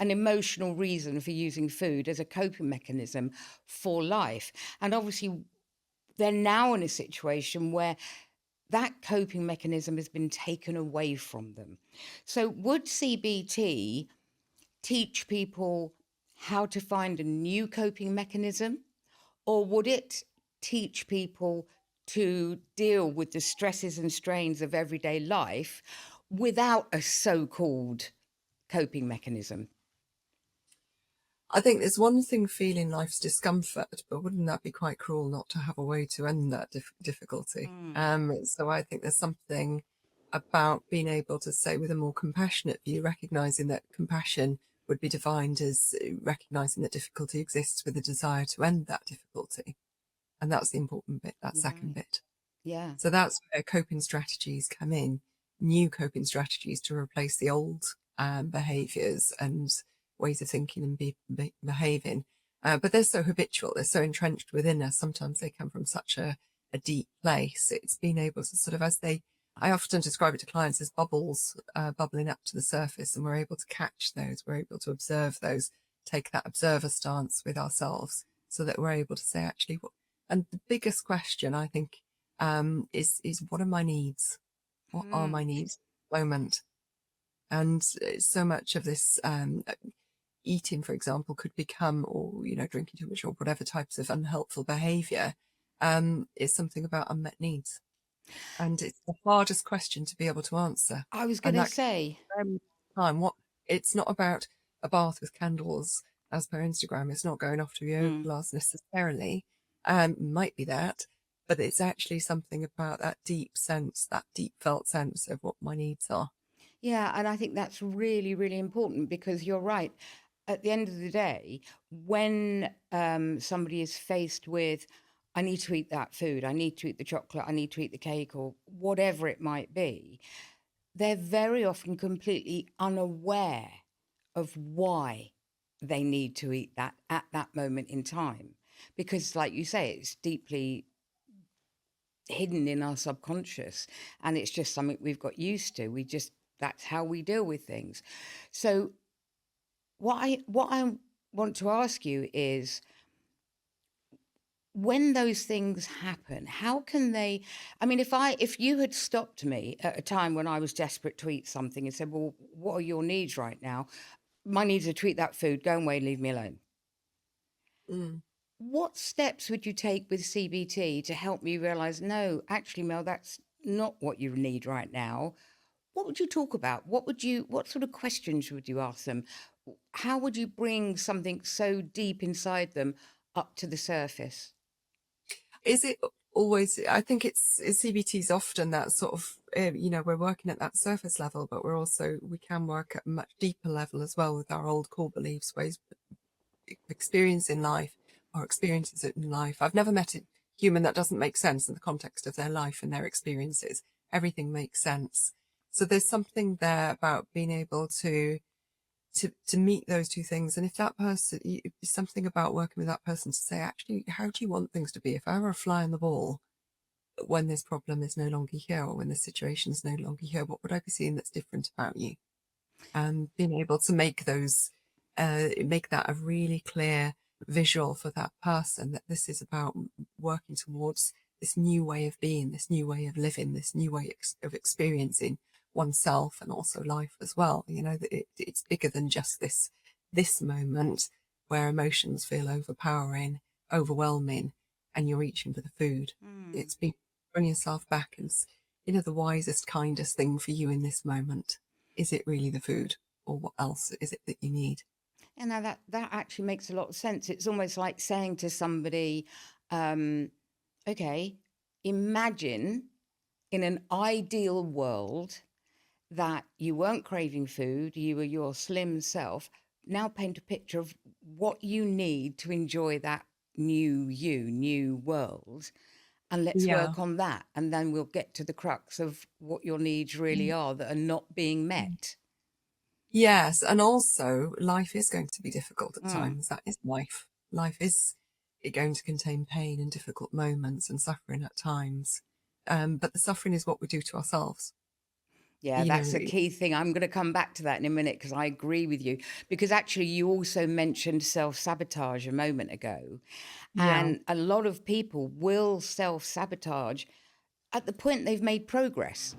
an emotional reason for using food as a coping mechanism for life. And obviously, they're now in a situation where that coping mechanism has been taken away from them. So, would CBT teach people how to find a new coping mechanism, or would it teach people to deal with the stresses and strains of everyday life without a so called coping mechanism? I think there's one thing feeling life's discomfort, but wouldn't that be quite cruel not to have a way to end that difficulty? Mm. So I think there's something about being able to say with a more compassionate view, recognizing that compassion would be defined as recognizing that difficulty exists with a desire to end that difficulty. And that's the important bit, that second Right. bit. Yeah. So that's where coping strategies come in, new coping strategies to replace the old behaviours and ways of thinking and behaving. But they're so habitual, they're so entrenched within us. Sometimes they come from such a deep place. It's being able to sort of, I often describe it to clients as bubbles bubbling up to the surface, and we're able to catch those, we're able to observe those, take that observer stance with ourselves so that we're able to say, actually, what, and the biggest question I think is what are my needs? What are my Mm. needs at the moment? And so much of this eating, for example, could become, or drinking too much, or whatever types of unhelpful behaviour, is something about unmet needs, and it's the hardest question to be able to answer. I was going And to that can say, take very much time. What it's not about a bath with candles as per Instagram. It's not going off to yoga mm, class necessarily. Might be that, but it's actually something about that deep sense, that deep felt sense of what my needs are. yeah, and I think that's really, really important because you're right. At the end of the day, when somebody is faced with, I need to eat that food, I need to eat the chocolate, I need to eat the cake, or whatever it might be, they're very often completely unaware of why they need to eat that at that moment in time. Because, like you say, it's deeply hidden in our subconscious and it's just something we've got used to. That's how we deal with things. So, what I want to ask you is, when those things happen, how can they, I mean, if you had stopped me at a time when I was desperate to eat something and said, well, what are your needs right now? My needs are to eat that food, go away, leave me alone. Mm. What steps would you take with CBT to help me realize, no, actually, Mel, that's not what you need right now? What would you talk about? What sort of questions would you ask them? How would you bring something so deep inside them up to the surface? Is it always? I think CBT is often that sort of we're working at that surface level, but we can work at a much deeper level as well with our old core beliefs, ways experience in life or experiences in life. I've never met a human that doesn't make sense in the context of their life and their experiences. Everything makes sense. So there's something there about being able to meet those two things. And if that person, something about working with that person to say, actually, how do you want things to be? If I were a fly on the wall, when this problem is no longer here, or when this situation is no longer here, what would I be seeing that's different about you? And being able to make that a really clear visual for that person, that this is about working towards this new way of being, this new way of living, this new way of experiencing oneself and also life as well. That it's bigger than just this moment where emotions feel overpowering, overwhelming, and you're reaching for the food. Mm. It's being bring yourself back and the wisest, kindest thing for you in this moment. Is it really the food, or what else is it that you need? And now that actually makes a lot of sense. It's almost like saying to somebody, um, okay, imagine in an ideal world that you weren't craving food, you were your slim self. Now paint a picture of what you need to enjoy that new world. And let's Yeah. work on that. And then we'll get to the crux of what your needs really are that are not being Mm. met. Yes, and also life is going to be difficult at Mm. times. That is life. Life is going to contain pain and difficult moments and suffering at times. But the suffering is what we do to ourselves. Yeah, you know, that's a key thing. I'm going to come back to that in a minute because I agree with you. Because actually, you also mentioned self sabotage a moment ago. yeah. And a lot of people will self sabotage at the point they've made progress.